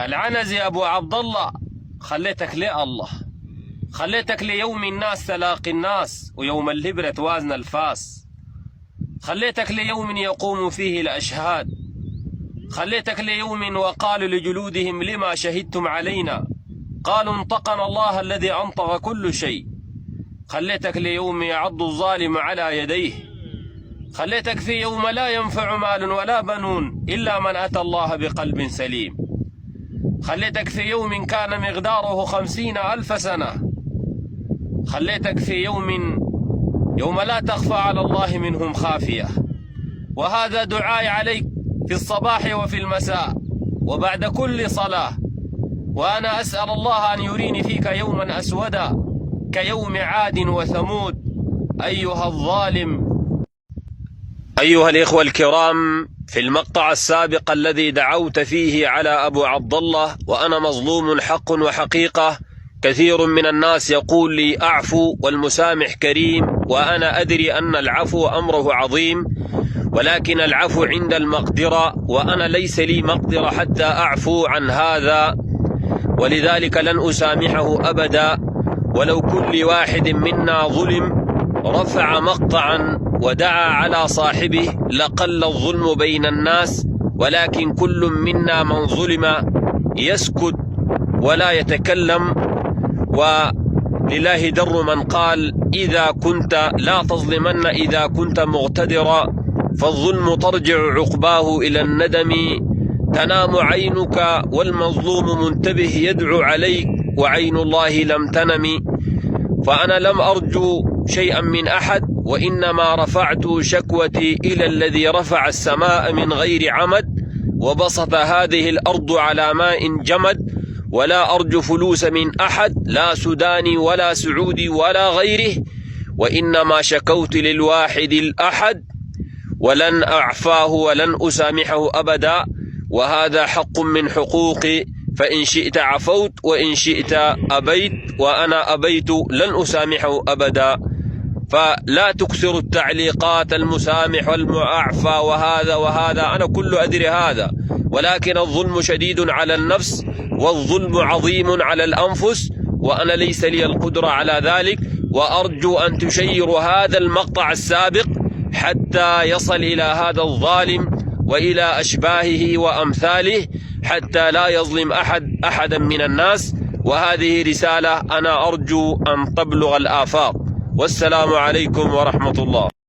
العنزي أبو عبد الله، خليتك ليه الله؟ خليتك ليوم الناس تلاقي الناس، ويوم الهبرة توازن الفاس. خليتك ليوم يقوم فيه الأشهاد. خليتك ليوم وقالوا لجلودهم لما شهدتم علينا، قالوا انطقنا الله الذي أنطق كل شيء. خليتك ليوم يعض الظالم على يديه. خليتك في يوم لا ينفع مال ولا بنون إلا من أتى الله بقلب سليم. خليتك في يوم كان مقداره 50,000 سنة. خليتك في يوم لا تخفى على الله منهم خافية. وهذا دعائي عليك في الصباح وفي المساء وبعد كل صلاة، وأنا أسأل الله أن يريني فيك يوما أسودا كيوم عاد وثمود. أيها الظالم. أيها الإخوة الكرام، في المقطع السابق الذي دعوت فيه على أبو عبد الله وأنا مظلوم حق وحقيقة، كثير من الناس يقول لي أعفو والمسامح كريم، وأنا أدري أن العفو أمره عظيم، ولكن العفو عند المقدرة، وأنا ليس لي مقدرة حتى أعفو عن هذا، ولذلك لن أسامحه أبدا. ولو كل واحد منا ظلم رفع مقطعا ودعا على صاحبه لقل الظلم بين الناس، ولكن كل منا من ظلم يسكت ولا يتكلم. ولله در من قال إذا كنت لا تظلمن إذا كنت مقتدرا، فالظلم ترجع عقباه إلى الندم. تنام عينك والمظلوم منتبه يدعو عليك وعين الله لم تنم. فأنا لم أرجو شيئا من أحد، وإنما رفعت شكوتي إلى الذي رفع السماء من غير عمد وبسط هذه الأرض على ماء جمد. ولا أرجو فلوس من أحد، لا سوداني ولا سعودي ولا غيره، وإنما شكوت للواحد الأحد، ولن أعفاه ولن أسامحه أبدا، وهذا حق من حقوقي، فإن شئت عفوت وإن شئت أبيت، وأنا أبيت لن أسامحه أبدا. فلا تكثر التعليقات المسامح والمعفى وهذا أنا كل أدري هذا، ولكن الظلم شديد على النفس والظلم عظيم على الأنفس، وأنا ليس لي القدرة على ذلك. وأرجو أن تشير هذا المقطع السابق حتى يصل إلى هذا الظالم وإلى أشباهه وأمثاله، حتى لا يظلم أحدا من الناس. وهذه رسالة أنا أرجو أن تبلغ الآفاق. والسلام عليكم ورحمة الله.